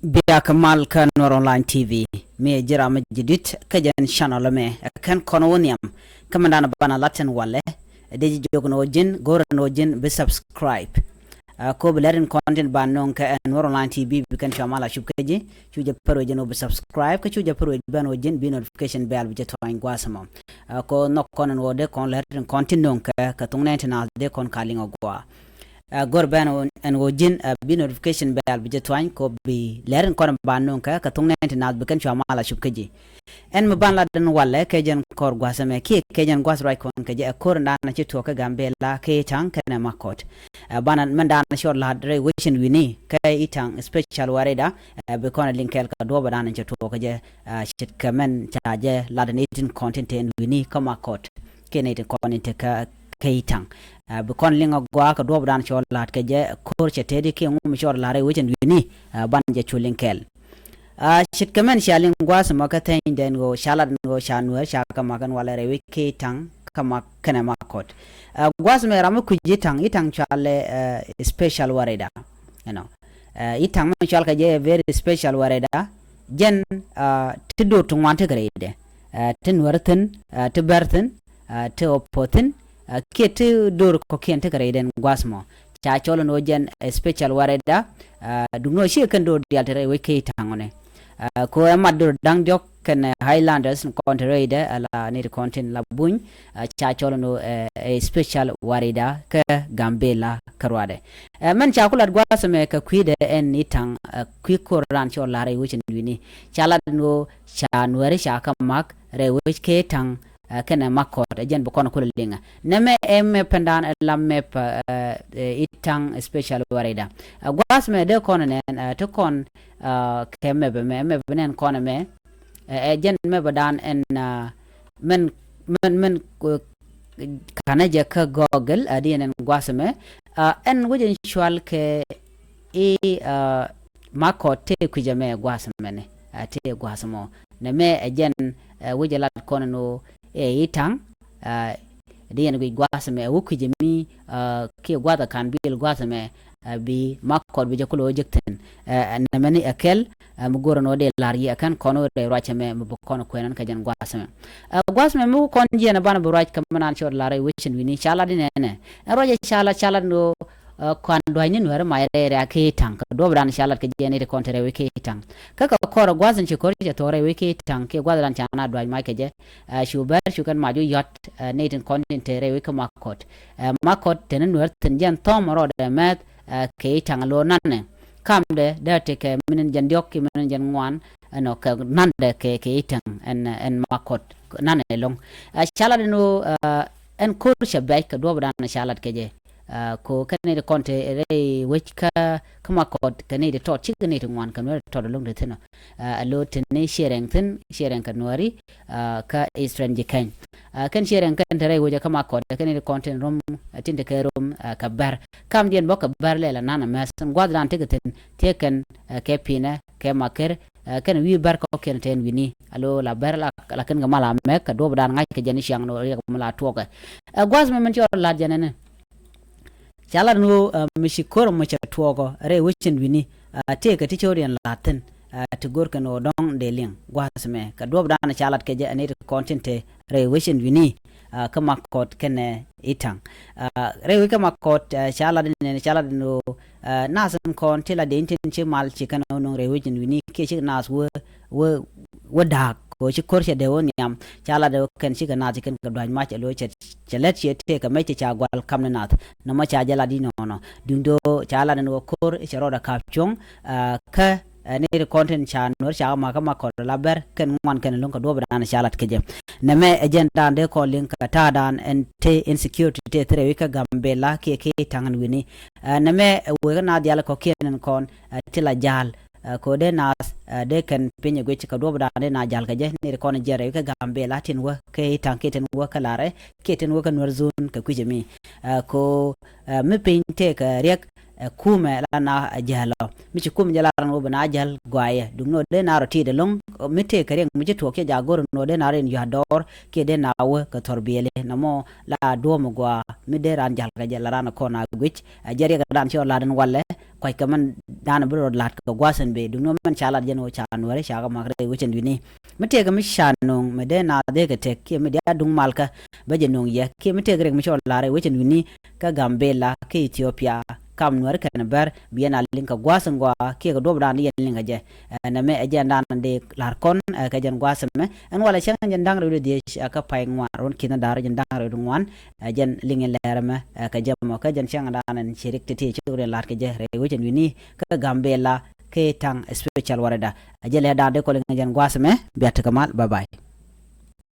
Biya kamal ka Nuer online TV me jira ma jidit ka jan channel me kan kono woniam kamandana bana latin wale de jogno jin gorno jin be subscribe ko blaren content banon ka Nuer online TV kan chamala shubkeji chuje pero jino be subscribe ka chuje pero bano jin be notification bell be to ngwasama ko nok kono wode kon laren content non ka thoknath de kon kalingo gwa gorbano en wojin bi notification bell bi jetwan ko bi leren kon banon ka thoknath be kan chamala shubkeji en mo ban la den wala ke jen kor gwasame ke jen gwas right kon ke je kor na ci to ka Gambella ke tan kɛnɛ makɔt banan man da na short la dre wishin wini ka itang special wareda be kon linkel ka do badan ci to ka je shit kamen chaje la den 18 content en wini ka makɔt ke ne content ka keitang be kon linga gwa ka do badan short la ke je kor chetedi ke ngum short la re wishin wini ban je chulinkel shit kamen shaling gwas makata den go shalad go shanwer shaka makan wala rewe ke tang kama kɛnɛ makɔt gwas me ramu kujitang itang chale special wareda you know itang me chal ka je very special wareda jen tido tungwante grade tin warten to berten to opoten ke to dor ko kente grade gwas mo cha cholo no jen special wareda dungno shi kan do dialtere we ke tangone ko amadur dang jok kan highlanders contrade ala ni content la buñ cha cholo no special warida ka Gambella karwade man cha kulat gwasame ka kwide en itang kwi koran cho lare wuchin wini chala no cha nuere cha kamak re wuch ke tang kɛnɛ makɔt jen bo kono kula linga neme pendan lamme itang special warida gwas me de kono nen to kon kemme be me nen kono me jen me badan en men kana je ka google adien gwas me en wujin shwal ke makɔt te kujame gwas me ne te gwas mo neme jen wujelat kono no itang diyan go gwasame wukujemi ke gwada kan bil gwasame bi makɔt bi jakulo jekten namani akel mugoro no de lari kan kono de rachame mo kono kwenan ka jan gwasame mu kon jena bana bo rach kamanan chor lari wishin wini chala dinene roje chala no kan doyni Nuer mayre ke tang do bran shalat ke jeni de kontere we ke tang kaka koro gwazan ci kori tore we ke tang ke gwadan chana doy ma ke je shubar shukan maju yot neten content re we ka makɔt tenen Nuer ten jan tom ro de met ke tang lo nanne kamde de te ke minen jan diok ki minen jan ngwan no ka nande ke tang en makɔt nanne long shalat no en kur shabay ka do bran shalat ke je ko kane de konte re wechka kama kod kane de tot chikane de ngwan kan to long de tena alo tene shereng kan Nueri ka istran jikan kan shereng kan tere woja kama kod kane de konte rom tinde ke rom ka bar kam dien bok bar le la nana masan gwadran tegeten teken ke pina ke maker kan wi bar ko ken ten wini alo la bar la kan gamala me ka do bran ngai ke jeni siang no ya mala toga gwaz me man jor la janene chala no mishikoro macha tuogo re wichin wini te ka tichorian latin to gorka no dong de ling gwasme ka dob dana chalat ke je ani content re wichin wini ka makɔt kene itang re wi ka makɔt chala no nasan kon tela de intin che mal chikan no re wichin wini ke chi nas wo dak ko chi korche de won yam chala de ken chi kana chikan ka dwan ma chelo chelet che te ka meche cha gwal kamne nat na ma cha jala di no dundo chala no kor chero da kapchong ka ne content cha no cha ma ka makɔt la ber ken ngwan ken lon ka do bran chalat ke je na me agenda de ko link ka ta dan en te insecurity te tre ka Gambella ke tangan wini na me we na diala ko ken kon tila jal ko de nas de kan pinye go ci ka do bada de na jal ka je ne ko na jere ka Gambella tin wa ke tanke tin wa kalare ke tin wa kan warzun ka kujemi ko me pinte ka rek kume la na jalo mi ci kum jala no bana jal gwaye dum no de na roti de long mi te kare mi ci to ke jagor no de na ren yador ke de na wa ka torbele na mo la do mo gwa mi de ran jal ka jala ran ko na gwich jere ga dan ci la den walle koy kaman dana bro lat ko gwasan be dum no man chala jeno cha Nuer shaga magre wechen wini mete ga mi shanong me de na de ga tek ke me de dung malka ba jenong ye ke mete ga mi chol lare wechen wini ka Gambella ke Ethiopia kam Nuer kan bar biena linka gwasan gwa ke ga dobra ni linga je na me agenda de lar kon ka jan gwasam me an wala chen jan dang ro de ka pay ngwa ron kina dar jan dang ro ngwan jan linga läär me ka jamo ka jan chen danan chirik te chure lar ke je re wechen wini ka Gambella ke tang special warada ajele da de ko jan gwasam me biat kamal bye bye